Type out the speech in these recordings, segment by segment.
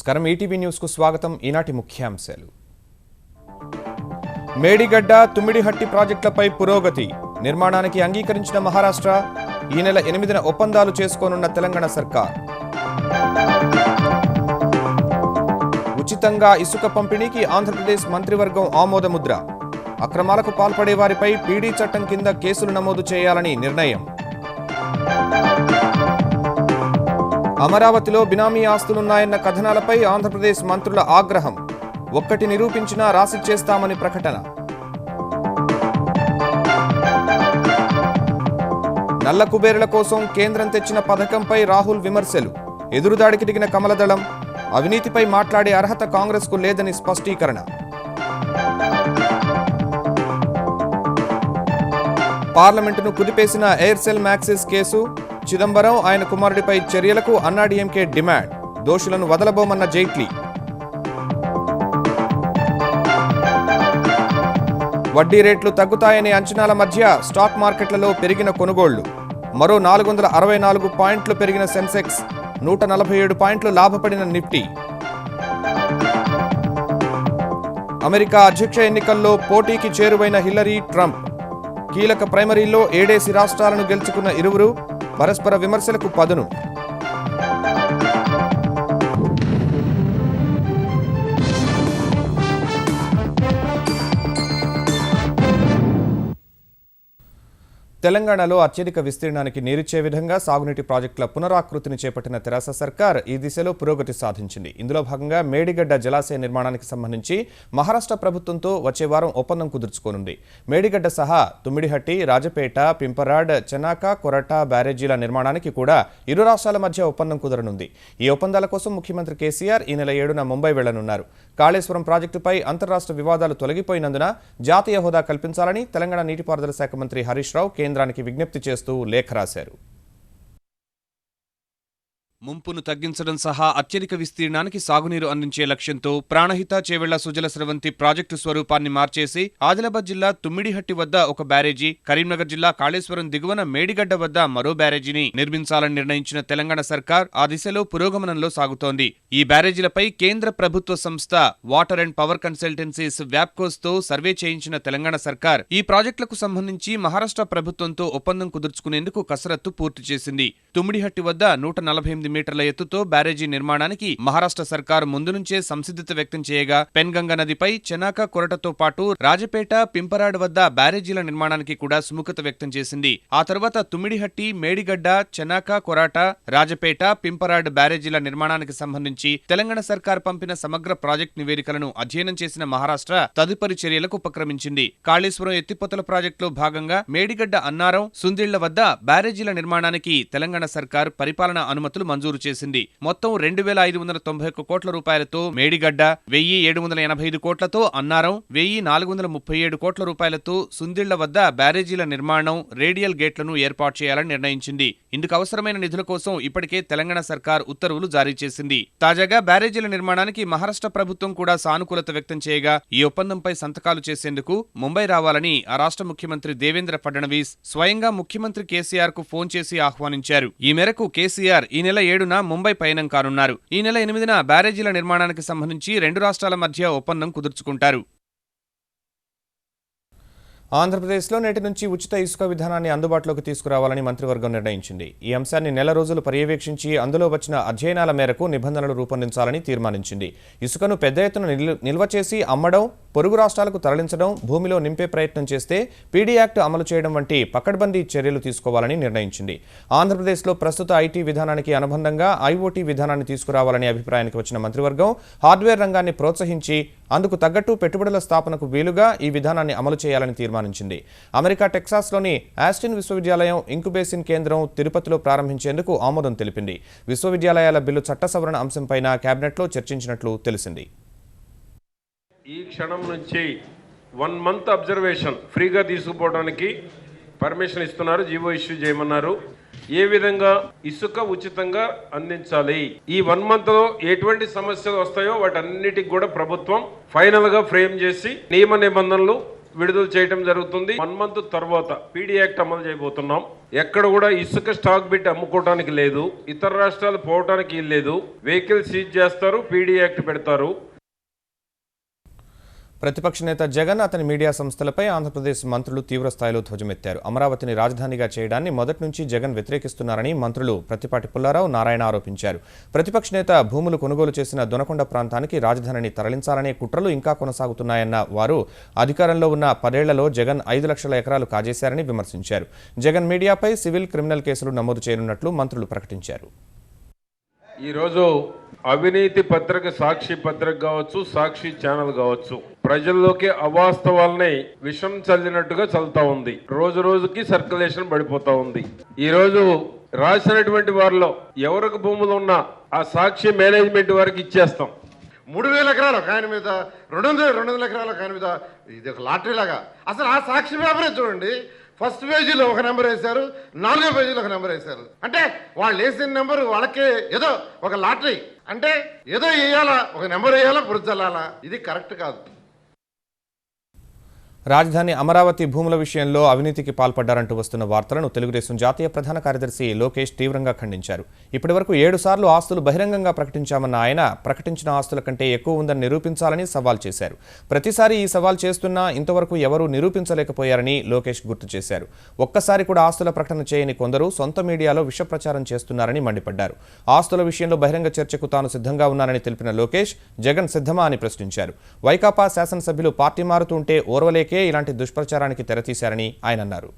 నమస్కారం ETV news కు స్వాగతం. ఈనాటి ముఖ్యాంశాలు. మేడిగడ్డ తుమ్మిడిహట్టి ప్రాజెక్టులపై పురోగతి. నిర్మాణానికి అంగీకరించిన మహారాష్ట్ర. ఈ నెల 8న ఒప్పందాలు చేసుకోనున్న తెలంగాణ సర్కార్. ఉచితంగా ఇసుక పంపిణీకి ఆంధ్రప్రదేశ్ మంత్రివర్గం ఆమోదముద్ర. అక్రమాలకు పాల్పడే వారిపై పీడీ చట్టం కింద కేసులు నమోదు చేయాలని నిర్ణయం. అమరావతిలో బినామీ ఆస్తులున్నాయన్న కథనాలపై ఆంధ్రప్రదేశ్ మంత్రుల ఆగ్రహం. ఒక్కటి నిరూపించినా రాసిచ్చేస్తామని ప్రకటన. నల్ల కుబేరుల కోసం కేంద్రం తెచ్చిన పథకంపై రాహుల్ విమర్శలు. ఎదురుదాడికి దిగిన కమలదళం. అవినీతిపై మాట్లాడే అర్హత కాంగ్రెస్కు లేదని స్పష్టీకరణ. పార్లమెంటును కుదిపేసిన ఎయిర్సెల్ మ్యాక్సిస్ కేసు. చిదంబరం ఆయన కుమారుడిపై చర్యలకు అన్నాడీఎంకే డిమాండ్. దోషులను వదలబోమన్న జైట్లీ. వడ్డీ రేట్లు తగ్గుతాయనే అంచనాల మధ్య స్టాక్ మార్కెట్లలో పెరిగిన కొనుగోళ్లు. మరో 464 పాయింట్లు పెరిగిన సెన్సెక్స్. 147 పాయింట్లు లాభపడిన నిఫ్టీ. అమెరికా అధ్యక్ష ఎన్నికల్లో పోటీకి చేరువైన హిల్లరీ, ట్రంప్. కీలక ప్రైమరీల్లో 7 రాష్ట్రాలను గెలుచుకున్న ఇరువురు పరస్పర విమర్శలకు పదును. తెలంగాణలో అత్యధిక విస్తీర్ణానికి నీరిచ్చే విధంగా సాగునీటి ప్రాజెక్టుల పునరాకృతిని చేపట్టిన తెరాస సర్కార్ ఈ దిశలో పురోగతి సాధించింది. ఇందులో భాగంగా మేడిగడ్డ జలాశయ నిర్మాణానికి సంబంధించి మహారాష్ట్ర ప్రభుత్వంతో వచ్చే వారం ఒప్పందం కుదుర్చుకోనుంది. మేడిగడ్డ సహా తుమ్మిడిహట్టి, రాజపేట, పింపరాడ్, చెనాక, కొరట బ్యారేజీల నిర్మాణానికి కూడా ఇరు రాష్ట్రాల మధ్య ఒప్పందం కుదరనుంది. ఈ ఒప్పందాల కోసం ముఖ్యమంత్రి కేసీఆర్ ఈ నెల 7న ముంబై వెళ్లనున్నారు. కాళేశ్వరం ప్రాజెక్టుపై అంతర్రాష్ట్ర వివాదాలు తొలగిపోయినందున జాతీయ హోదా కల్పించాలని తెలంగాణ నీటిపారుదల శాఖ మంత్రి హరీష్ రావు కేంద్రానికి విజ్ఞప్తి చేస్తూ లేఖ రాశారు. ముంపును తగ్గించడం సహా అత్యధిక విస్తీర్ణానికి సాగునీరు అందించే లక్ష్యంతో ప్రాణహిత చేవెళ్ల సుజల స్రవంతి ప్రాజెక్టు స్వరూపాన్ని మార్చేసి ఆదిలాబాద్ జిల్లా తుమ్మిడిహట్టి వద్ద ఒక బ్యారేజీ, కరీంనగర్ జిల్లా కాళేశ్వరం దిగువన మేడిగడ్డ వద్ద మరో బ్యారేజీని నిర్మించాలని నిర్ణయించిన తెలంగాణ సర్కార్ ఆ దిశలో పురోగమనంలో సాగుతోంది. ఈ బ్యారేజీలపై కేంద్ర ప్రభుత్వ సంస్థ వాటర్ అండ్ పవర్ కన్సల్టెన్సీస్ వ్యాప్కోస్తో సర్వే చేయించిన తెలంగాణ సర్కార్ ఈ ప్రాజెక్టులకు సంబంధించి మహారాష్ట్ర ప్రభుత్వంతో ఒప్పందం కుదుర్చుకునేందుకు కసరత్తు పూర్తి చేసింది. తుమ్మిడిహట్టి వద్ద 148 మీటర్ల ఎత్తుతో బ్యారేజీ నిర్మాణానికి మహారాష్ట్ర సర్కారు ముందు నుంచే సంసిద్ధత వ్యక్తం చేయగా పెన్గంగ నదిపై చెనాక, కొరటతో పాటు రాజపేట, పింపరాడ్ వద్ద బ్యారేజీల నిర్మాణానికి కూడా సుముఖత వ్యక్తం చేసింది. ఆ తర్వాత తుమ్మిడిహట్టి, మేడిగడ్డ, చెనాక, కొరాట, రాజపేట, పింపరాడ్ బ్యారేజీల నిర్మాణానికి సంబంధించి తెలంగాణ సర్కార్ పంపిన సమగ్ర ప్రాజెక్టు నివేదికలను అధ్యయనం చేసిన మహారాష్ట్ర తదుపరి చర్యలకు ఉపక్రమించింది. కాళేశ్వరం ఎత్తిపోతల ప్రాజెక్టులో భాగంగా మేడిగడ్డ, అన్నారం, సుందిళ్ల వద్ద బ్యారేజీల నిర్మాణానికి తెలంగాణ సర్కార్ పరిపాలనా అనుమతులు మంజూరు చేసింది. మొత్తం 2,591 కోట్ల రూపాయలతో మేడిగడ్డ, 1,785 కోట్లతో అన్నారం, 1,437 కోట్ల రూపాయలతో సుందిళ్ల వద్ద బ్యారేజీల నిర్మాణం, రేడియల్ గేట్లను ఏర్పాటు చేయాలని నిర్ణయించింది. ఇందుకు అవసరమైన నిధుల కోసం ఇప్పటికే తెలంగాణ సర్కార్ ఉత్తర్వులు జారీ చేసింది. తాజాగా బ్యారేజీల నిర్మాణానికి మహారాష్ట్ర ప్రభుత్వం కూడా సానుకూలత వ్యక్తం చేయగా ఈ ఒప్పందంపై సంతకాలు చేసేందుకు ముంబై రావాలని ఆ రాష్ట్ర ముఖ్యమంత్రి దేవేంద్ర ఫడ్నవీస్ స్వయంగా ముఖ్యమంత్రి కేసీఆర్ కు ఫోన్ చేసి ఆహ్వానించారు. ఈ మేరకు కేసీఆర్ ఈ నెల 7న ముంబై పయనం కానున్నారు. ఈ నెల 8న బ్యారేజీల నిర్మాణానికి సంబంధించి 2 రాష్ట్రాల మధ్య ఒప్పందం కుదుర్చుకుంటారు. ఆంధ్రప్రదేశ్లో నేటి నుంచి ఉచిత ఇసుక విధానాన్ని అందుబాటులోకి తీసుకురావాలని మంత్రివర్గం నిర్ణయించింది. ఈ అంశాన్ని నెల రోజులు పర్యవేక్షించి అందులో వచ్చిన అధ్యయనాల మేరకు నిబంధనలు రూపొందించాలని తీర్మానించింది. ఇసుకను పెద్ద ఎత్తున నిల్వ చేసి అమ్మడం, పొరుగు రాష్ట్రాలకు తరలించడం, భూమిలో నింపే ప్రయత్నం చేస్తే పీడీ యాక్ట్ అమలు చేయడం వంటి పకడ్బందీ చర్యలు తీసుకోవాలని నిర్ణయించింది. ఆంధ్రప్రదేశ్లో ప్రస్తుత ఐటీ విధానానికి అనుబంధంగా ఐఓటీ విధానాన్ని తీసుకురావాలనే అభిప్రాయానికి వచ్చిన మంత్రివర్గం హార్డ్వేర్ రంగాన్ని ప్రోత్సహించి అందుకు తగ్గట్టు పెట్టుబడుల స్థాపనకు వీలుగా ఈ విధానాన్ని అమలు చేయాలని తీర్మానించింది. అమెరికా టెక్సాస్లోని ఆస్టిన్ విశ్వవిద్యాలయం ఇంక్యుబేషన్ కేంద్రం తిరుపతిలో ప్రారంభించేందుకు ఆమోదం తెలిపింది. విశ్వవిద్యాలయాల బిల్లు చట్ట సవరణ అంశంపైన కేబినెట్లో చర్చించినట్లు తెలిసింది. ఈ క్షణం నుంచి 1 మంత్ అబ్జర్వేషన్ ఫ్రీగా తీసుకుపోవడానికి పర్మిషన్ ఇస్తున్నారు, జీవో ఇష్యూ చేయమన్నారు. ఏ విధంగా ఇసుక ఉచితంగా అందించాలి, ఈ 1 మంత్ లో ఎటువంటి సమస్యలు వస్తాయో వాటన్నిటికి కూడా ప్రభుత్వం ఫైనల్ గా ఫ్రేమ్ చేసి నియమ నిబంధనలు విడుదల చేయడం జరుగుతుంది. 1 మంత్ తర్వాత పీడీ యాక్ట్ అమలు చేయబోతున్నాం. ఎక్కడ కూడా ఇసుక స్టాక్ పెట్టి అమ్ముకోవడానికి లేదు, ఇతర రాష్ట్రాలు పోవడానికి లేదు. వెహికల్ సీజ్ చేస్తారు, పీడీ యాక్ట్ పెడతారు. ప్రతిపక్ష నేత జగన్, అతని మీడియా సంస్థలపై ఆంధ్రప్రదేశ్ మంత్రులు తీవ్రస్థాయిలో ధ్వజమెత్తారు. అమరావతిని రాజధానిగా చేయడాన్ని మొదటి నుంచి జగన్ వ్యతిరేకిస్తున్నారని మంత్రులు ప్రత్తిపాటి పుల్లారావు, నారాయణ ఆరోపించారు. ప్రతిపక్ష నేత భూములు కొనుగోలు చేసిన దొనకొండ ప్రాంతానికి రాజధానిని తరలించాలనే కుట్రలు ఇంకా కొనసాగుతున్నాయన్న వారు అధికారంలో ఉన్న 10 ఏళ్లలో జగన్ 5 లక్షల ఎకరాలు కాజేశారని విమర్శించారు. జగన్ మీడియాపై సివిల్, క్రిమినల్ కేసులు నమోదు చేయనున్నట్లు మంత్రులు ప్రకటించారు. ఈరోజు అవినీతి పత్రిక సాక్షి పత్రిక కావచ్చు, సాక్షి ఛానల్ కావచ్చు, ప్రజల్లోకి అవాస్తవాలని విషం చల్లినట్టుగా చల్లుతా ఉంది. రోజు రోజుకి సర్క్యులేషన్ పడిపోతా ఉంది. ఈ రోజు రాసినటువంటి వారిలో ఎవరికి భూములు ఉన్నా ఆ సాక్షి మేనేజ్మెంట్ వారికి ఇచ్చేస్తాం. 3000 ఎకరాలు ఒక ఆయన మీద, 200 ఎకరాలు ఒక ఆయన మీద. ఇది ఒక లాటరీ లాగా. అసలు ఆ సాక్షి పేపరే చూడండి, ఫస్ట్ పేజీలో ఒక నెంబర్ వేశారు, 4వ పేజీలో ఒక నెంబర్ వేశారు. అంటే వాళ్ళు వేసిన నెంబర్ వాళ్ళకే ఏదో ఒక లాటరీ. అంటే ఏదో వేయాలా, ఒక నెంబర్ వేయాలా, బురజల్లాలా. ఇది కరెక్ట్ కాదు. రాజధాని అమరావతి భూముల విషయంలో అవినీతికి పాల్పడ్డారంటూ వస్తున్న వార్తలను తెలుగుదేశం జాతీయ ప్రధాన కార్యదర్శి లోకేష్ తీవ్రంగా ఖండించారు. ఇప్పటివరకు 7 సార్లు ఆస్తులు బహిరంగంగా ప్రకటించామన్న ఆయన ప్రకటించిన ఆస్తుల కంటే ఎక్కువ ఉందని నిరూపించాలని సవాల్ చేశారు. ప్రతిసారి ఈ సవాల్ చేస్తున్నా ఇంతవరకు ఎవరూ నిరూపించలేకపోయారని లోకేష్ గుర్తు చేశారు. ఒక్కసారి కూడా ఆస్తుల ప్రకటన చేయని కొందరు సొంత మీడియాలో విష ప్రచారం చేస్తున్నారని మండిపడ్డారు. ఆస్తుల విషయంలో బహిరంగ చర్చకు తాను సిద్ధంగా ఉన్నానని తెలిపిన లోకేష్ జగన్ సిద్ధమా అని ప్రశ్నించారు. వైకాపా శాసనసభ్యులు పార్టీ మారుతుంటే ఓర్వలేక ఇలాంటి దుష్ప్రచారానికి తెరతీశారని ఆయన అన్నారు.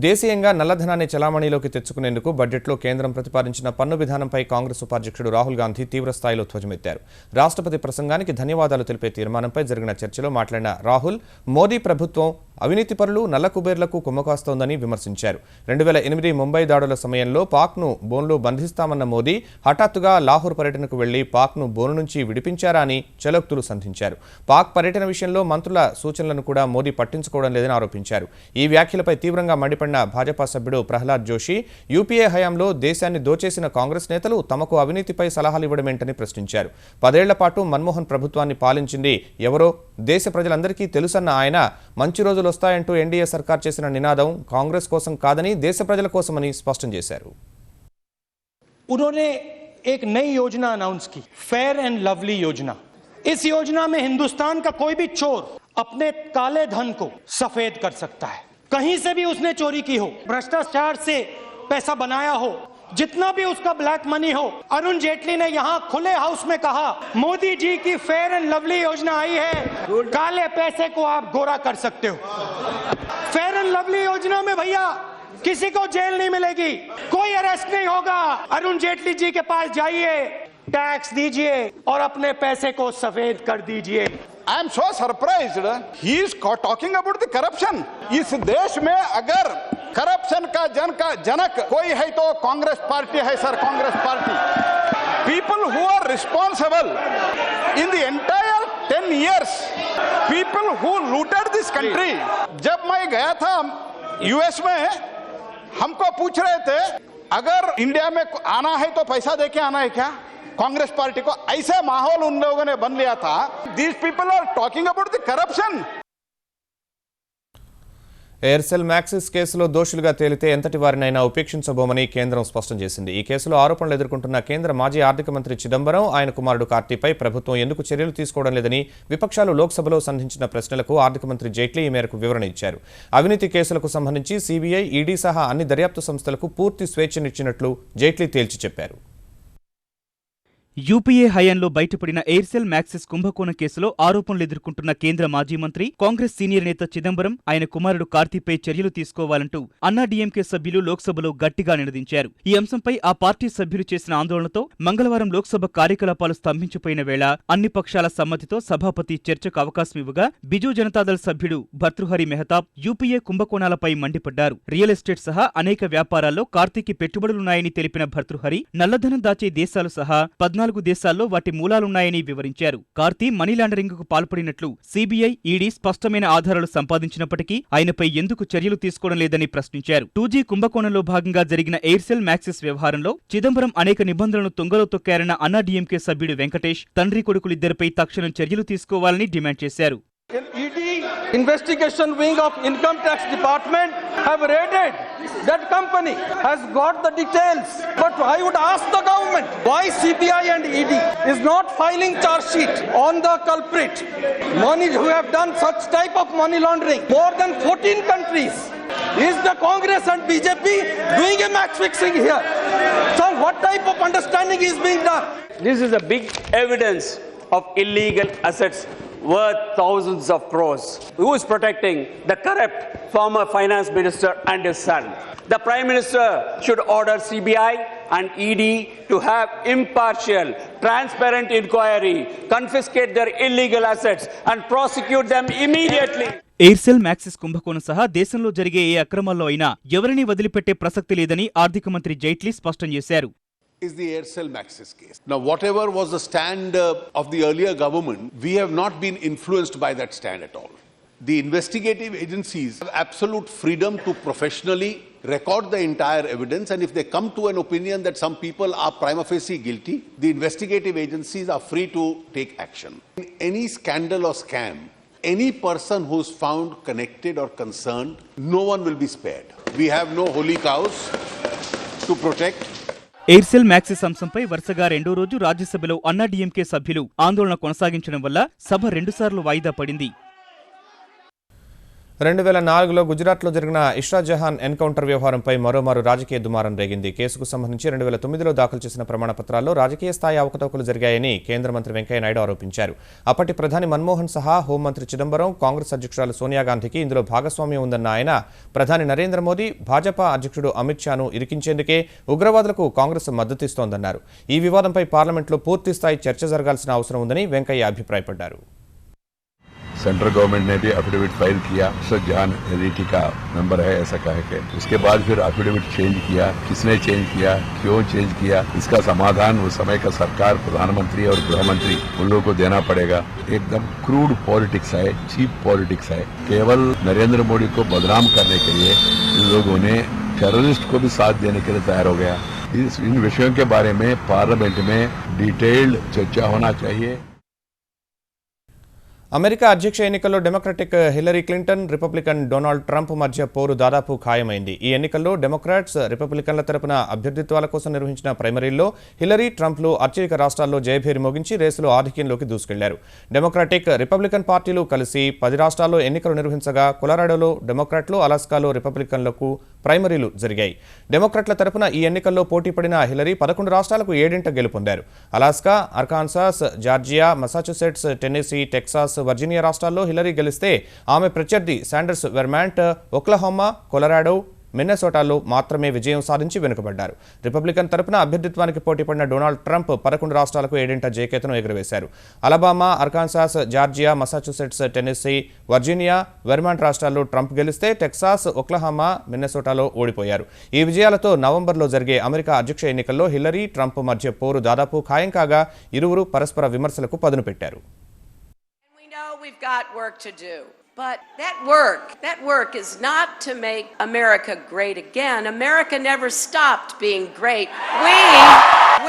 దేశీయంగా నల్లధనాన్ని చలామణిలోకి తెచ్చుకునేందుకు బడ్జెట్లో కేంద్రం ప్రతిపాదించిన పన్ను విధానంపై కాంగ్రెస్ ఉపాధ్యక్షుడు రాహుల్ గాంధీ తీవ్రస్థాయిలో ధ్వజమెత్తారు. రాష్ట్రపతి ప్రసంగానికి ధన్యవాదాలు తెలిపే తీర్మానంపై జరిగిన చర్చలో మాట్లాడిన రాహుల్, మోదీ ప్రభుత్వం అవినీతి పరులు, నల్ల కుబేర్లకు కుమ్మకాస్తోందని విమర్శించారు. 2008 ముంబై దాడుల సమయంలో పాక్ను బోన్లో బంధిస్తామన్న మోదీ హఠాత్తుగా లాహోర్ పర్యటనకు వెళ్లి పాక్ను బోను నుంచి విడిపించారా అని చలోక్తులు సంధించారు. పాక్ పర్యటన విషయంలో మంత్రుల సూచనలను కూడా మోదీ పట్టించుకోవడం లేదని ఆరోపించారు. ఈ వ్యాఖ్యలపై తీవ్రంగా మండిపడిన భాజపా సభ్యుడు ప్రహ్లాద్ జోషి, యూపీఏ హయాంలో దేశాన్ని దోచేసిన కాంగ్రెస్ నేతలు తమకు అవినీతిపై సలహాలు ఇవ్వడమేంటని ప్రశ్నించారు. 10 ఏళ్ల పాటు మన్మోహన్ ప్రభుత్వాన్ని పాలించింది ఎవరో దేశ ప్రజలందరికీ తెలుసన్న ఆయన, మంచి రోజులు వస్తాయంటూ ఎన్డీఏ సర్కార్ చేసిన నినాదం కాంగ్రెస్ కోసం కాదని దేశ ప్రజల కోసమని స్పష్టం చేశారు. उन्होंने एक नई योजना अनाउंस की, फेयर एंड लवली योजना। इस योजना में हिंदुस्तान का कोई भी चोर अपने काले धन को सफेद कर सकता है। कहीं से भी उसने चोरी की हो, भ्रष्टाचार से पैसा बनाया हो, जितना भी उसका ब्लैक मनी हो। अरुण जेटली ने यहां खुले हाउस में कहा, मोदी जी की फेयर एंड लवली योजना आई है, काले पैसे को आप गोरा कर सकते हो। फेयर एंड लवली योजना में भैया किसी को जेल नहीं मिलेगी, कोई अरेस्ट नहीं होगा। अरुण जेटली जी के पास जाइए, टैक्स दीजिए और अपने पैसे को सफेद कर दीजिए। I am so surprised. He is talking about the corruption. इस देश में अगर करप्शन का जनक कोई है तो कांग्रेस पार्टी है sir, Congress party. People who are responsible in the entire 10 years, people who looted this country. जब मैं गया था यूएस में, हमको पूछ रहे थे अगर इंडिया में आना है तो पैसा देके आना है क्या? कांग्रेस पार्टी को ऐसे माहौल उन लोगों ने बन लिया था. These people are talking about the corruption. Aircel Maxis కేసులో దోషులుగా తేలితే ఎంతటి వారినైనా ఉపేక్షించబోమని కేంద్రం స్పష్టం చేసింది. ఈ కేసులో ఆరోపణలు ఎదుర్కొంటున్న కేంద్ర మాజీ ఆర్థిక మంత్రి చిదంబరం, ఆయన కుమారుడు కార్తీపై ప్రభుత్వం ఎందుకు చర్యలు తీసుకోవడం లేదని విపక్షాలు లోక్సభలో సంధించిన ప్రశ్నలకు ఆర్థిక మంత్రి జైట్లీ ఈ మేరకు వివరణ ఇచ్చారు. అవినీతి కేసులకు సంబంధించి సీబీఐ, ఈడీ సహా అన్ని దర్యాప్తు సంస్థలకు పూర్తి స్వేచ్ఛనిచ్చినట్లు జైట్లీ తేల్చి చెప్పారు. యూపీఏ హయాంలో బయటపడిన ఎయిర్సెల్ మ్యాక్సిస్ కుంభకోణం కేసులో ఆరోపణలు ఎదుర్కొంటున్న కేంద్ర మాజీ మంత్రి, కాంగ్రెస్ సీనియర్ నేత చిదంబరం, ఆయన కుమారుడు కార్తీపై చర్యలు తీసుకోవాలంటూ అన్నాడీఎంకే సభ్యులు లోక్సభలో గట్టిగా నినదించారు. ఈ అంశంపై ఆ పార్టీ సభ్యులు చేసిన ఆందోళనతో మంగళవారం లోక్సభ కార్యకలాపాలు స్తంభించిపోయిన వేళ అన్ని పక్షాల సమ్మతితో సభాపతి చర్చకు అవకాశం ఇవ్వగా బిజూ జనతాదళ్ సభ్యుడు భర్తృహరి మెహతాబ్ యూపీఏ కుంభకోణాలపై మండిపడ్డారు. రియల్ ఎస్టేట్ సహా అనేక వ్యాపారాల్లో కార్తీకి పెట్టుబడులున్నాయని తెలిపిన భర్తృహరి, నల్లధనం దాచే దేశాలు సహా 14 14 దేశాల్లో వాటి మూలాలున్నాయని వివరించారు. కార్తీ మనీ లాండరింగ్కు పాల్పడినట్లు సీబీఐ, ఈడీ స్పష్టమైన ఆధారాలు సంపాదించినప్పటికీ ఆయనపై ఎందుకు చర్యలు తీసుకోవడం లేదని ప్రశ్నించారు. 2G కుంభకోణంలో భాగంగా జరిగిన ఎయిర్సెల్ మ్యాక్సిస్ వ్యవహారంలో చిదంబరం అనేక నిబంధనలను తుంగలో తొక్కారన్న అన్నాడీఎంకే సభ్యుడు వెంకటేష్ తండ్రి కొడుకులిద్దరిపై తక్షణం చర్యలు తీసుకోవాలని డిమాండ్ చేశారు. ED investigation wing of income tax department have raided that company, has got the details. But I would ask the government, why CBI and ED is not filing charge sheet on the culprit, money who have done such type of money laundering, more than 14 countries. Is the Congress and BJP doing a match fixing here? So what type of understanding is being done? This is a big evidence of illegal assets worth thousands of crores. Who is protecting the corrupt former finance minister and his son? The Prime Minister should order CBI and ED to have impartial, transparent inquiry, confiscate their illegal assets and prosecute them immediately. Aircel Maxis కుంభకోణం సహా దేశంలో జరిగే ఏ అక్రమాల్లో అయినా ఎవరినీ వదిలిపెట్టే ప్రసక్తి లేదని ఆర్థిక మంత్రి జైట్లీ స్పష్టం చేశారు. Is the Aircel Maxis case. Now, whatever was the stand of the earlier government, we have not been influenced by that stand at all. The investigative agencies have absolute freedom to professionally record the entire evidence, and if they come to an opinion that some people are prima facie guilty, the investigative agencies are free to take action. In any scandal or scam, any person who's found connected or concerned, no one will be spared. We have no holy cows to protect. Aircel Maxis అంశంపై వరుసగా రెండో రోజు రాజ్యసభలో అన్నాడీఎంకే సభ్యులు ఆందోళన కొనసాగించడం వల్ల సభ 2 సార్లు వాయిదా పడింది. 2004లో గుజరాత్లో జరిగిన ఇష్రా జహాన్ ఎన్కౌంటర్ వ్యవహారంపై మరోమారు రాజకీయ దుమారం రేగింది. కేసుకు సంబంధించి 2009లో దాఖలు చేసిన ప్రమాణ పత్రాల్లో రాజకీయ స్థాయి అవకతవకలు జరిగాయని కేంద్ర మంత్రి వెంకయ్య నాయుడు ఆరోపించారు. అప్పటి ప్రధాని మన్మోహన్ సహా హోంమంత్రి చిదంబరం, కాంగ్రెస్ అధ్యక్షురాలు సోనియా గాంధీకి ఇందులో భాగస్వామ్యం ఉందన్న ఆయన ప్రధాని నరేంద్ర మోదీ, భాజపా అధ్యక్షుడు అమిత్ షాను ఇరికించేందుకే ఉగ్రవాదులకు కాంగ్రెస్ మద్దతిస్తోందన్నారు. ఈ వివాదంపై పార్లమెంట్లో పూర్తిస్థాయి చర్చ జరగాల్సిన అవసరం ఉందని వెంకయ్య అభిప్రాయపడ్డారు. सेंट्रल गवर्नमेंट ने भी एफिडेविट फाइल किया, इशरत जहान एलईटी का मेंबर है ऐसा कह के, उसके बाद फिर एफिडेविट चेंज किया, किसने चेंज किया, क्यों चेंज किया, इसका समाधान उस समय का सरकार, प्रधानमंत्री और गृह मंत्री उन लोगों को देना पड़ेगा. एकदम क्रूड पॉलिटिक्स है, चीप पॉलिटिक्स है. केवल नरेंद्र मोदी को बदनाम करने के लिए इन लोगों ने टेररिस्ट को भी साथ देने के लिए तैयार हो गया. इन विषयों के बारे में पार्लियामेंट में डिटेल्ड चर्चा होना चाहिए. అమెరికా అధ్యక్ష ఎన్నికల్లో democratic Hillary Clinton, Republican Donald Trump మధ్య పోరు దాదాపు ఖాయమైంది. ఈ ఎన్నికల్లో డెమోక్రాట్స్, రిపబ్లికన్ల తరపున అభ్యర్థిత్వాల కోసం నిర్వహించిన ప్రైమరీల్లో హిల్లరీ, ట్రంప్లు అత్యధిక రాష్ట్రాల్లో జయభేరి మోగించి రేసులో ఆధిక్యంలోకి దూసుకెళ్లారు. డెమోక్రాటిక్, రిపబ్లికన్ పార్టీలు కలిసి 10 రాష్ట్రాల్లో ఎన్నికలు నిర్వహించగా కొలరాడోలో డెమోక్రాట్లు, అలాస్కాలో రిపబ్లికన్లకు ప్రైమరీలు జరిగాయి. డెమోక్రాట్ల తరపున ఈ ఎన్నికల్లో పోటీ పడిన హిల్లరీ 11 రాష్ట్రాలకు 7 గెలుపొందారు. Alaska, Arkansas, Georgia, Massachusetts, Tennessee, Texas, Virginia రాష్ట్రాల్లో హిల్లరీ గెలిస్తే ఆమె ప్రత్యర్థి శాండర్స్ వెర్మాంట్, ఒక్లహోమా, కొలరాడో, మిన్నెసోటాలో మాత్రమే విజయం సాధించి వెనుకబడ్డారు. రిపబ్లికన్ తరపున అభ్యర్థిత్వానికి పోటీ పడిన డొనాల్డ్ ట్రంప్ 11 రాష్ట్రాలకు 7 జయకేతను ఎగురవేశారు. Alabama, Arkansas, Georgia, Massachusetts, Tennessee, Virginia, Vermont రాష్ట్రాల్లో ట్రంప్ గెలిస్తే టెక్సాస్, ఒక్లహోమా, మిన్నెసోటాలో ఓడిపోయారు. ఈ విజయాలతో నవంబర్లో జరిగే అమెరికా అధ్యక్ష ఎన్నికల్లో హిల్లరీ, ట్రంప్ మధ్య పోరు దాదాపు ఖాయం కాగా ఇరువురు పరస్పర విమర్శలకు పదును పెట్టారు. We've got work to do. But that work is not to make America great again. America never stopped being great.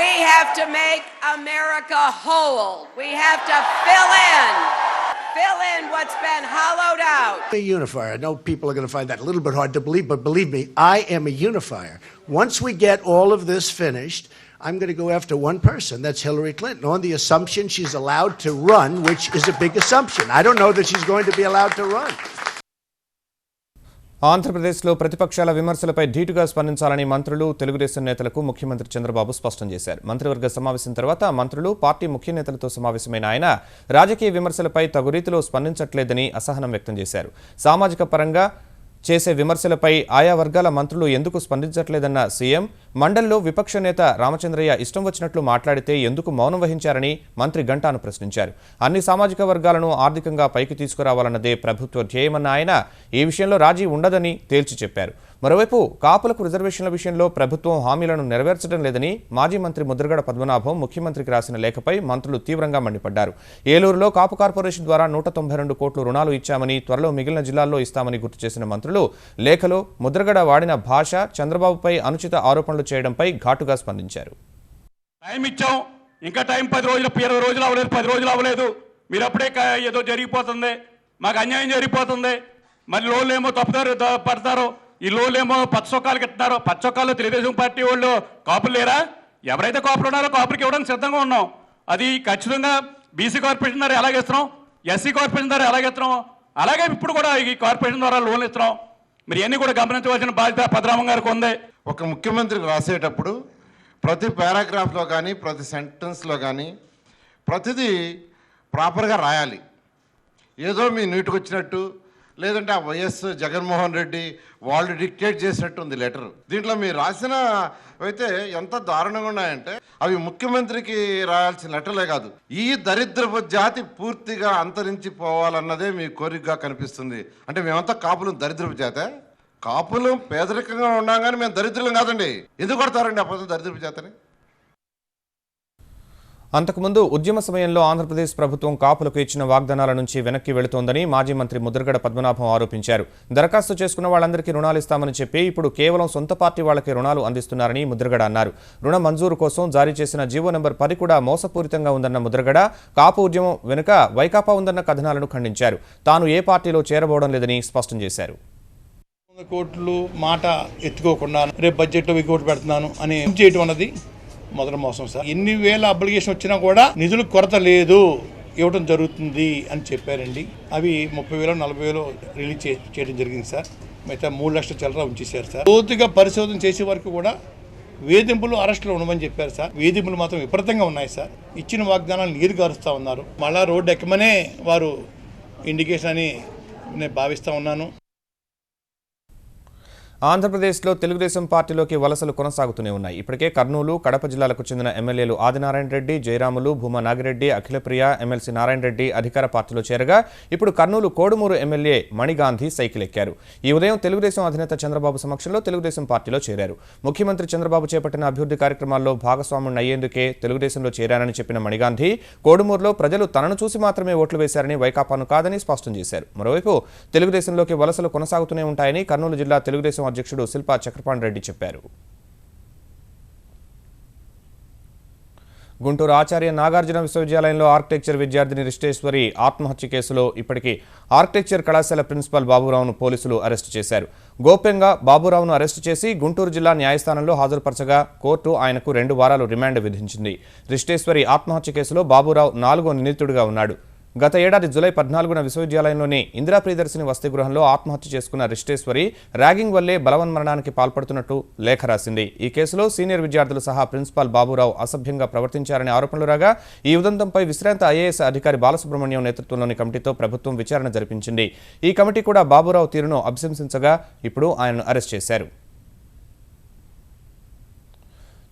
We have to make America whole. We have to fill in what's been hollowed out. A unifier. I know people are going to find that a little bit hard to believe, but believe me, I am a unifier. Once we get all of this finished, I'm going to go after one person. That's Hillary Clinton, on the assumption she's allowed to run, which is a big assumption. I don't know that she's going to be allowed to run. ఆంధ్రప్రదేశ్లో ప్రతిపక్షాల విమర్శలపై ధీటుగా స్పందించాలని మంత్రులు, తెలుగుదేశం నేతలకు ముఖ్యమంత్రి చంద్రబాబు స్పష్టం చేశారు. మంత్రివర్గ సమావేశం తర్వాత మంత్రులు, పార్టీ ముఖ్య నేతలతో సమావేశమైన ఆయన రాజకీయ విమర్శలపై తగు రీతిలో స్పందించట్లేదని అసహనం వ్యక్తం చేశారు. సామాజిక పరంగా చేసే విమర్శలపై ఆయా వర్గాల మంత్రులు ఎందుకు స్పందించట్లేదన్న సీఎం, మండలిలో విపక్ష నేత రామచంద్రయ్య ఇష్టం వచ్చినట్లు మాట్లాడితే ఎందుకు మౌనం వహించారని మంత్రి గంటాను ప్రశ్నించారు. అన్ని సామాజిక వర్గాలను ఆర్థికంగా పైకి తీసుకురావాలన్నదే ప్రభుత్వ ధ్యేయమన్న ఆయన ఈ విషయంలో రాజీ ఉండదని తేల్చి చెప్పారు. మరోవైపు కాపులకు రిజర్వేషన్ల విషయంలో ప్రభుత్వం హామీలను నెరవేర్చడం లేదని మాజీ మంత్రి ముద్రగడ పద్మనాభం ముఖ్యమంత్రికి రాసిన లేఖపై మంత్రులు తీవ్రంగా మండిపడ్డారు. ఏలూరులో కాపు కార్పొరేషన్ ద్వారా 192 కోట్లు రుణాలు ఇచ్చామని, త్వరలో మిగిలిన జిల్లాల్లో ఇస్తామని గుర్తు చేసిన మంత్రులు లేఖలో ముద్రగడ వాడిన భాష, చంద్రబాబుపై అనుచిత ఆరోపణలు చేయడంపై ఘాటుగా స్పందించారు. టైం ఇచ్చాం, ఇంకా టైం 10 రోజులు 20 రోజులు అవ్వలేదు, 10 రోజులు అవ్వలేదు, మీరు అప్పుడే ఏదో జరిగిపోతుంది, మాకు అన్యాయం జరిగిపోతుంది, మరి లోన్లు ఏమో తప్పుదారు పడతారు, ఈ లోన్లు ఏమో పచ్చొక్కాలకు ఇస్తున్నారు, పచ్చొక్కాల్లో తెలుగుదేశం పార్టీ వాళ్ళు కాపులు లేరా? ఎవరైతే కాపులు ఉన్నారో కాపులకి ఇవ్వడానికి సిద్ధంగా ఉన్నాం. అది ఖచ్చితంగా బీసీ కార్పొరేషన్ ద్వారా ఎలాగేస్తున్నాం, ఎస్సీ కార్పొరేషన్ ద్వారా ఎలాగేస్తున్నాం, అలాగే ఇప్పుడు కూడా ఈ కార్పొరేషన్ ద్వారా లోన్లు ఇస్తున్నాం. మీరు ఇవన్నీ కూడా గమనించవలసిన బాధ్యత పద్మనాభం గారికి ఉంది. ఒక ముఖ్యమంత్రికి రాసేటప్పుడు ప్రతి పారాగ్రాఫ్లో కానీ ప్రతి సెంటెన్స్లో కానీ ప్రతిదీ ప్రాపర్గా రాయాలి. ఏదో మీ నీటికి వచ్చినట్టు, లేదంటే ఆ వైఎస్ జగన్మోహన్ రెడ్డి వాళ్ళు డిక్టేట్ చేసినట్టు ఉంది లెటర్. దీంట్లో మీరు రాసిన అయితే ఎంత దారుణంగా ఉన్నాయంటే అవి ముఖ్యమంత్రికి రాయాల్సిన లెటర్లే కాదు, ఈ దరిద్రపు జాతి పూర్తిగా అంతరించిపోవాలన్నదే మీ కోరికగా కనిపిస్తుంది. అంటే మేమంతా కాపులు దరిద్రపు జాతే? కాపులు పేదరికంగా ఉన్నాం కానీ మేము దరిద్రులం కాదండి. ఎందుకు కొడతారండి అప్పుడు దరిద్రపు జాతని? అంతకుముందు ఉద్యమ సమయంలో ఆంధ్రప్రదేశ్ ప్రభుత్వం కాపులకు ఇచ్చిన వాగ్దానాల నుంచి వెనక్కి వెళుతోందని మాజీ మంత్రి ముద్రగడ పద్మనాభం ఆరోపించారు. దరఖాస్తు చేసుకున్న వాళ్ళందరికీ రుణాలు ఇస్తామని చెప్పి ఇప్పుడు కేవలం సొంత పార్టీ వాళ్ళకి రుణాలు అందిస్తున్నారని ముద్రగడ అన్నారు. రుణ మంజూరు కోసం జారీ చేసిన జీవో నెంబర్ 10 కూడా మోసపూరితంగా ఉందన్న ముద్రగడ కాపు ఉద్యమం వెనుక వైకాపా ఉందన్న కథనాలను ఖండించారు. తాను ఏ పార్టీలో చేరబోవడం లేదని స్పష్టం చేశారు. కోట్లు మాట ఎత్తుకోకుండా రేపు బడ్జెట్లో 1000 కోట్లు పెడుతున్నాను అని చేయటం అన్నది మొదటి మోసం సార్. ఎన్ని వేల అప్లికేషన్ వచ్చినా కూడా నిధులు కొరత లేదు, ఇవ్వడం జరుగుతుంది అని చెప్పారండి. అవి 30,000 40,000 రిలీజ్ చేయడం జరిగింది సార్. మిగతా 3 లక్షల చిల్లర ఉంచేశారు సార్. పూర్తిగా పరిశోధన చేసే వరకు కూడా వేధింపులు అరెస్టులు ఉండమని చెప్పారు సార్. వేధింపులు మాత్రం విపరీతంగా ఉన్నాయి సార్. ఇచ్చిన వాగ్దానాలు నీరు గారుస్తూ ఉన్నారు. మళ్ళా రోడ్డు ఎక్కమనే వారు ఇండికేషన్ అని నేను భావిస్తూ ఉన్నాను. ఆంధ్రప్రదేశ్లో తెలుగుదేశం పార్టీలోకి వలసలు కొనసాగుతూనే ఉన్నాయి. ఇప్పటికే కర్నూలు, కడప జిల్లాలకు చెందిన ఎమ్మెల్యేలు ఆదినారాయణ రెడ్డి, జయరాములు, భూమా నాగిరెడ్డి, అఖిలప్రియ, ఎమ్మెల్సీ నారాయణ రెడ్డి అధికార పార్టీలో చేరగా ఇప్పుడు కర్నూలు కోడుమూరు ఎమ్మెల్యే మణిగాంధీ సైకిల్ ఎక్కారు. ఈ ఉదయం తెలుగుదేశం అధినేత చంద్రబాబు సమక్షంలో తెలుగుదేశం పార్టీలో చేరారు. ముఖ్యమంత్రి చంద్రబాబు చేపట్టిన అభివృద్ధి కార్యక్రమాల్లో భాగస్వాముని అయ్యేందుకే తెలుగుదేశంలో చేరానని చెప్పిన మణిగాంధీ కోడుమూరులో ప్రజలు తనను చూసి మాత్రమే ఓట్లు వేశారని, వైకాపాను కాదని స్పష్టం చేశారు. మరోవైపు తెలుగుదేశంలోకి వలసలు కొనసాగుతూనే ఉంటాయని కర్నూలు జిల్లా తెలుగుదేశం అధ్యక్షుడు శిల్పా చక్రపాణి రెడ్డి చెప్పారు. గుంటూరు ఆచార్య నాగార్జున విశ్వవిద్యాలయంలో ఆర్కిటెక్చర్ విద్యార్థిని రిష్టేశ్వరి ఆత్మహత్య కేసులో ఇప్పటికీ ఆర్కిటెక్చర్ కళాశాల ప్రిన్సిపల్ బాబురావును పోలీసులు అరెస్టు చేశారు. గోప్యంగా బాబురావును అరెస్టు చేసి గుంటూరు జిల్లా న్యాయస్థానంలో హాజరుపరచగా కోర్టు ఆయనకు 2 వారాలు రిమాండ్ విధించింది. రిష్టేశ్వరి ఆత్మహత్య కేసులో బాబురావు 4వ నిందితుడిగా ఉన్నాడు. గత ఏడాది జూలై 14న విశ్వవిద్యాలయంలోని ఇందిరా ప్రియదర్శిని వసతి గృహంలో ఆత్మహత్య చేసుకున్న రిష్టేశ్వరి ర్యాగింగ్ వల్లే బలవన్మరణానికి పాల్పడుతున్నట్టు లేఖ రాసింది. ఈ కేసులో సీనియర్ విద్యార్థులు సహా ప్రిన్సిపాల్ బాబురావు అసభ్యంగా ప్రవర్తించారనే ఆరోపణలు రాగా ఈ ఉదంతంపై విశ్రాంత ఐఏఎస్ అధికారి బాలసుబ్రహ్మణ్యం నేతృత్వంలోని కమిటీతో ప్రభుత్వం విచారణ జరిపించింది. ఈ కమిటీ కూడా బాబురావు తీరును అభిశంసించగా ఇప్పుడు ఆయనను అరెస్ట్ చేశారు.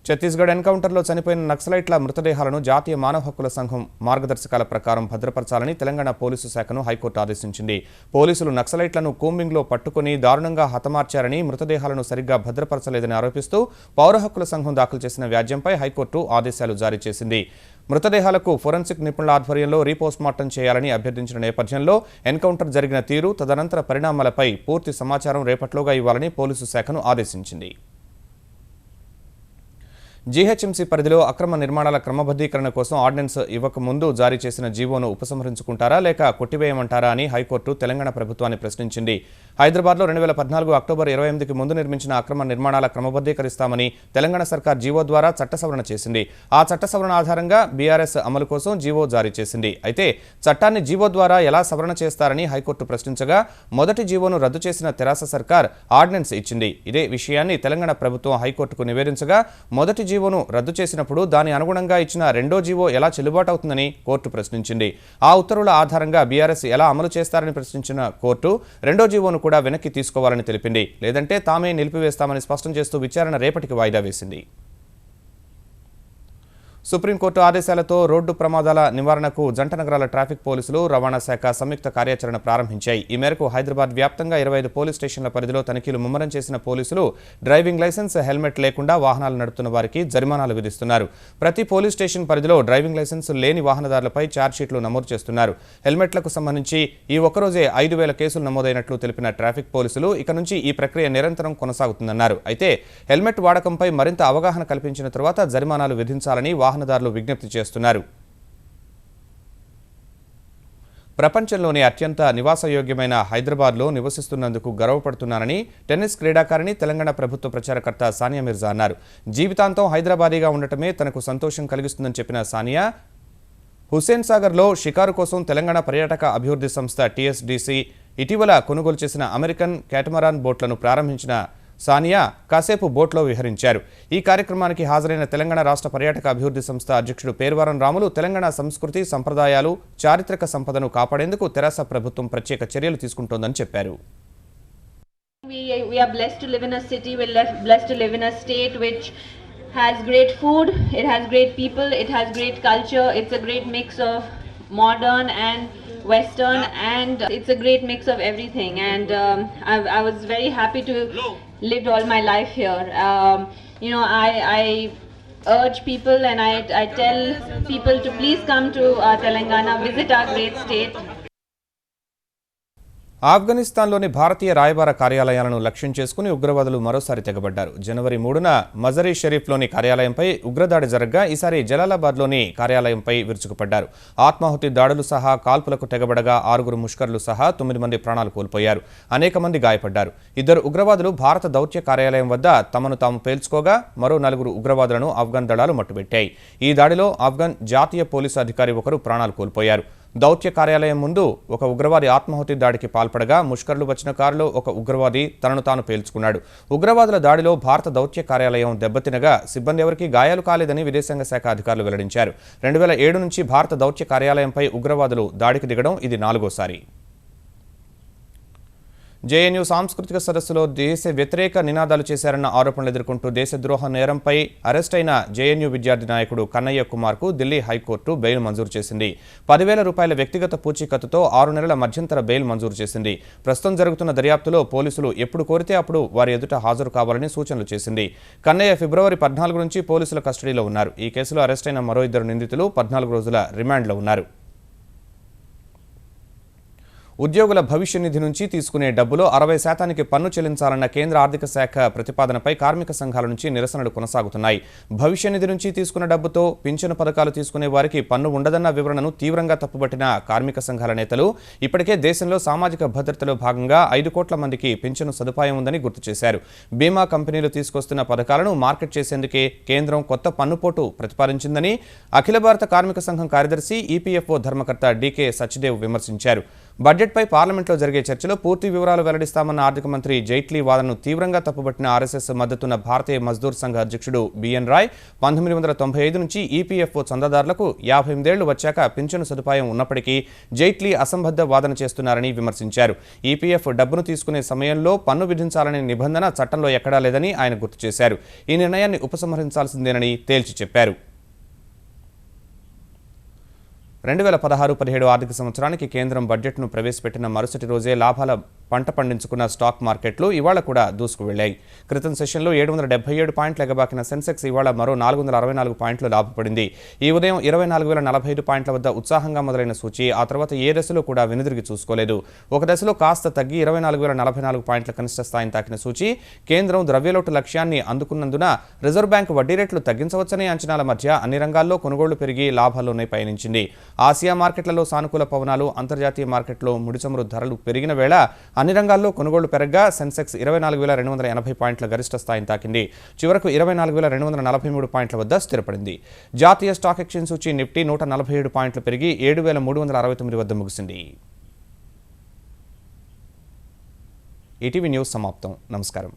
ఛత్తీస్గఢ్ ఎన్కౌంటర్లో చనిపోయిన నక్సలైట్ల మృతదేహాలను జాతీయ మానవ హక్కుల సంఘం మార్గదర్శకాల ప్రకారం భద్రపరచాలని తెలంగాణ పోలీసు శాఖను హైకోర్టు ఆదేశించింది. పోలీసులు నక్సలైట్లను కూంబింగ్లో పట్టుకుని దారుణంగా హతమార్చారని, మృతదేహాలను సరిగ్గా భద్రపరచలేదని ఆరోపిస్తూ పౌర హక్కుల సంఘం దాఖలు చేసిన వ్యాజ్యంపై హైకోర్టు ఆదేశాలు జారీ చేసింది. మృతదేహాలకు ఫోరెన్సిక్ నిపుణుల ఆధ్వర్యంలో రీపోస్ట్మార్టం చేయాలని అభ్యర్థించిన నేపథ్యంలో ఎన్కౌంటర్ జరిగిన తీరు, తదనంతర పరిణామాలపై పూర్తి సమాచారం రేపట్లోగా ఇవ్వాలని పోలీసు శాఖను ఆదేశించింది. జీహెచ్ఎంసీ పరిధిలో అక్రమ నిర్మాణాల క్రమబద్ధీకరణ కోసం ఆర్డినెన్స్ ఇవ్వక ముందు జారీ చేసిన జీవోను ఉపసంహరించుకుంటారా లేక కొట్టివేయమంటారా అని హైకోర్టు తెలంగాణ ప్రభుత్వాన్ని ప్రశ్నించింది. హైదరాబాద్లో 2014 అక్టోబర్ 28కి ముందు నిర్మించిన అక్రమ నిర్మాణాల క్రమబద్ధీకరిస్తామని తెలంగాణ సర్కార్ జీవో ద్వారా చట్ట సవరణ చేసింది. ఆ చట్ట సవరణ ఆధారంగా బీఆర్ఎస్ అమలు కోసం జీవో జారీ చేసింది. అయితే చట్టాన్ని జీవో ద్వారా ఎలా సవరణ చేస్తారని హైకోర్టు ప్రశ్నించగా మొదటి జీవోను రద్దు చేసిన తెరాస సర్కార్ ఆర్డినెన్స్ ఇచ్చింది. ఇదే విషయాన్ని తెలంగాణ ప్రభుత్వం హైకోర్టుకు నివేదించగా మొదటి జీవోను రద్దు చేసినప్పుడు దాని అనుగుణంగా ఇచ్చిన రెండో జీవో ఎలా చెల్లుబాటు అవుతుందని కోర్టు ప్రశ్నించింది. ఆ ఉత్తర్వుల ఆధారంగా బీఆర్ఎస్ ఎలా అమలు చేస్తారని ప్రశ్నించిన కోర్టు రెండో జీవోను కూడా వెనక్కి తీసుకోవాలని తెలిపింది. లేదంటే తామే నిలిపివేస్తామని స్పష్టం చేస్తూ విచారణ రేపటికి వాయిదా వేసింది. సుప్రీంకోర్టు ఆదేశాలతో రోడ్డు ప్రమాదాల నివారణకు జంట నగరాల ట్రాఫిక్ పోలీసులు రవాణా శాఖ సంయుక్త కార్యాచరణ ప్రారంభించాయి. ఈ మేరకు హైదరాబాద్ వ్యాప్తంగా 25 పోలీస్ స్టేషన్ల పరిధిలో తనిఖీలు ముమ్మరం చేసిన పోలీసులు డ్రైవింగ్ లైసెన్స్, హెల్మెట్ లేకుండా వాహనాలు నడుపుతున్న వారికి జరిమానాలు విధిస్తున్నారు. ప్రతి పోలీస్ స్టేషన్ పరిధిలో డ్రైవింగ్ లైసెన్స్ లేని వాహనదారులపై ఛార్జ్షీట్లు నమోదు చేస్తున్నారు. హెల్మెట్లకు సంబంధించి ఈ ఒక్కరోజే 5,000 కేసులు నమోదైనట్లు తెలిపిన ట్రాఫిక్ పోలీసులు ఇక నుంచి ఈ ప్రక్రియ నిరంతరం కొనసాగుతుందన్నారు. అయితే హెల్మెట్ వాడకంపై మరింత అవగాహన కల్పించిన తర్వాత జరిమానాలు విధించాలని వాహనదారులు విజ్ఞప్తి చేస్తున్నారు. ప్రపంచంలోనే అత్యంత నివాసయోగ్యమైన హైదరాబాద్లో నివసిస్తున్నందుకు గర్వపడుతున్నానని టెన్నిస్ క్రీడాకారిణి, తెలంగాణ ప్రభుత్వ ప్రచారకర్త సానియా మిర్జా అన్నారు. జీవితాంతం హైదరాబాదీగా ఉండటమే తనకు సంతోషం కలిగిస్తుందని చెప్పిన సానియా హుస్సేన్ సాగర్లో షికారు కోసం తెలంగాణ పర్యాటక అభివృద్ధి సంస్థ TSDC ఇటీవల కొనుగోలు చేసిన అమెరికన్ క్యాటమరాన్ బోట్లను ప్రారంభించిన సానియా కాసేపు బోట్లో విహరించారు. ఈ కార్యక్రమానికి హాజరైన తెలంగాణ రాష్ట్ర పర్యాటక అభివృద్ధి సంస్థ అధ్యక్షుడు పేర్వారం రాములు తెలంగాణ సంస్కృతి, సంప్రదాయాలు, చారిత్రక సంపదను కాపాడేందుకు తెరాస ప్రభుత్వం ప్రత్యేక చర్యలు తీసుకుంటోందని చెప్పారు. We are blessed to live in a city, we're blessed to live in a state which has great food, it has great people, it has great culture, it's a great mix of modern and Western, and it's a great mix of everything, and I was very happy to lived all my life here. I urge people and I tell people to please come to Telangana, visit our great state. ఆఫ్ఘనిస్తాన్లోని భారతీయ రాయబార కార్యాలయాలను లక్ష్యం చేసుకుని ఉగ్రవాదులు మరోసారి తెగబడ్డారు. జనవరి 3న మజరీ షరీఫ్లోని కార్యాలయంపై ఉగ్రదాడి జరగ్గా ఈసారి జలాలాబాద్లోని కార్యాలయంపై విరుచుకుపడ్డారు. ఆత్మాహుతి దాడులు సహా కాల్పులకు తెగబడగా 6 ముష్కర్లు సహా 9 మంది ప్రాణాలు కోల్పోయారు. అనేక మంది గాయపడ్డారు. 2 ఉగ్రవాదులు భారత దౌత్య కార్యాలయం వద్ద తమను తాము పేల్చుకోగా మరో 4 ఉగ్రవాదులను ఆఫ్ఘన్ దళాలు మట్టుబెట్టాయి. ఈ దాడిలో ఆఫ్ఘన్ జాతీయ పోలీసు అధికారి ఒకరు ప్రాణాలు కోల్పోయారు. దౌత్య కార్యాలయం ముందు ఒక ఉగ్రవాది ఆత్మాహుతి దాడికి పాల్పడగా ముష్కర్లు వచ్చిన కారులో ఒక ఉగ్రవాది తనను తాను పేల్చుకున్నాడు. ఉగ్రవాదుల దాడిలో భారత దౌత్య కార్యాలయం దెబ్బతినగా సిబ్బంది ఎవరికీ గాయాలు కాలేదని విదేశాంగ శాఖ అధికారులు వెల్లడించారు. 2007 నుంచి భారత దౌత్య కార్యాలయంపై ఉగ్రవాదులు దాడికి దిగడం ఇది 4వసారి. జేఎన్యూ సాంస్కృతిక సదస్సులో దేశ వ్యతిరేక నినాదాలు చేశారన్న ఆరోపణలు ఎదుర్కొంటూ దేశద్రోహ నేరంపై అరెస్ట్ అయిన జేఎన్యూ విద్యార్థి నాయకుడు కన్నయ్య కుమార్కు ఢిల్లీ హైకోర్టు బెయిల్ మంజూరు చేసింది. 10,000 రూపాయల వ్యక్తిగత పూచీకత్తుతో 6 నెలల మధ్యంతర బెయిల్ మంజూరు చేసింది. ప్రస్తుతం జరుగుతున్న దర్యాప్తులో పోలీసులు ఎప్పుడు కోరితే అప్పుడు వారి ఎదుట హాజరు కావాలని సూచనలు చేసింది. కన్నయ్య ఫిబ్రవరి 14 నుంచి పోలీసుల కస్టడీలో ఉన్నారు. ఈ కేసులో అరెస్ట్ అయిన మరో 2 నిందితులు 14 రోజుల రిమాండ్లో ఉన్నారు. ఉద్యోగుల భవిష్య నిధి నుంచి తీసుకునే డబ్బులో 60% పన్ను చెల్లించాలన్న కేంద్ర ఆర్థిక శాఖ ప్రతిపాదనపై కార్మిక సంఘాల నుంచి నిరసనలు కొనసాగుతున్నాయి. భవిష్య నిధి నుంచి తీసుకున్న డబ్బుతో పింఛను పథకాలు తీసుకునే వారికి పన్ను ఉండదన్న వివరణను తీవ్రంగా తప్పుబట్టిన కార్మిక సంఘాల నేతలు ఇప్పటికే దేశంలో సామాజిక భద్రతలో భాగంగా 5 కోట్ల మందికి పింఛను సదుపాయం ఉందని గుర్తు చేశారు. బీమా కంపెనీలు తీసుకొస్తున్న పథకాలను మార్కెట్ చేసేందుకే కేంద్రం కొత్త పన్నుపోటు ప్రతిపాదించిందని అఖిల భారత కార్మిక సంఘం కార్యదర్శి ఈపీఎఫ్ఓ ధర్మకర్త డీకే సచ్దేవ్ విమర్శించారు. బడ్జెట్పై పార్లమెంట్లో జరిగే చర్చలో పూర్తి వివరాలు వెల్లడిస్తామన్న ఆర్థిక మంత్రి జైట్లీ వాదనను తీవ్రంగా తప్పుబట్టిన ఆర్ఎస్ఎస్ మద్దతున్న భారతీయ మజ్దూర్ సంఘ అధ్యక్షుడు బిఎన్ రాయ్ 1995 నుంచి ఈపీఎఫ్ఓ చందాదారులకు 58 ఏళ్లు వచ్చాక పింఛను సదుపాయం ఉన్నప్పటికీ జైట్లీ అసంబద్ధ వాదన చేస్తున్నారని విమర్శించారు. ఈపీఎఫ్ డబ్బును తీసుకునే సమయంలో పన్ను విధించాలనే నిబంధన చట్టంలో ఎక్కడా లేదని ఆయన గుర్తు చేశారు. ఈ నిర్ణయాన్ని ఉపసంహరించాల్సిందేనని తేల్చి చెప్పారు. 2016-17 ఆర్థిక సంవత్సరానికి కేంద్రం బడ్జెట్ను ప్రవేశపెట్టిన మరుసటి రోజే లాభాల పంట పండించుకున్న స్టాక్ మార్కెట్లు ఇవాళ కూడా దూసుకు వెళ్లాయి. క్రితం సెషన్లో 777 పాయింట్లు ఎగబాకిన సెన్సెక్స్ ఇవాళ మరో 464 పాయింట్లు లాభపడింది. ఈ ఉదయం 24,045 పాయింట్ల వద్ద ఉత్సాహంగా మొదలైన సూచి ఆ తర్వాత ఏ దశలో కూడా వెనుదిరిగి చూసుకోలేదు. ఒక దశలో కాస్త తగ్గి 24,044 పాయింట్ల కనిష్ట స్థాయిని తాకిన సూచి కేంద్రం ద్రవ్యలోటు లక్ష్యాన్ని అందుకున్నందున రిజర్వ్ బ్యాంక్ వడ్డీ రేట్లు తగ్గించవచ్చనే అంచనాల మధ్య అన్ని రంగాల్లో కొనుగోళ్లు పెరిగి లాభాల్లోనే పయనించింది. ఆసియా మార్కెట్లలో సానుకూల పవనాలు, అంతర్జాతీయ మార్కెట్లో ముడిచమురు ధరలు పెరిగిన వేళ అన్ని రంగాల్లో కొనుగోళ్లు పెరగ్గా సెన్సెక్స్ 24,280 పాయింట్ల గరిష్ట స్థాయిని తాకింది. చివరకు 24,243 పాయింట్ల వద్ద స్థిరపడింది. జాతీయ స్టాక్ ఎక్స్చేంజ్ సూచి నిఫ్టీ 147 పాయింట్లు పెరిగి 7,369 వద్ద ముగిసింది. ఈటీవీ న్యూస్ సమాప్తం. నమస్కారం.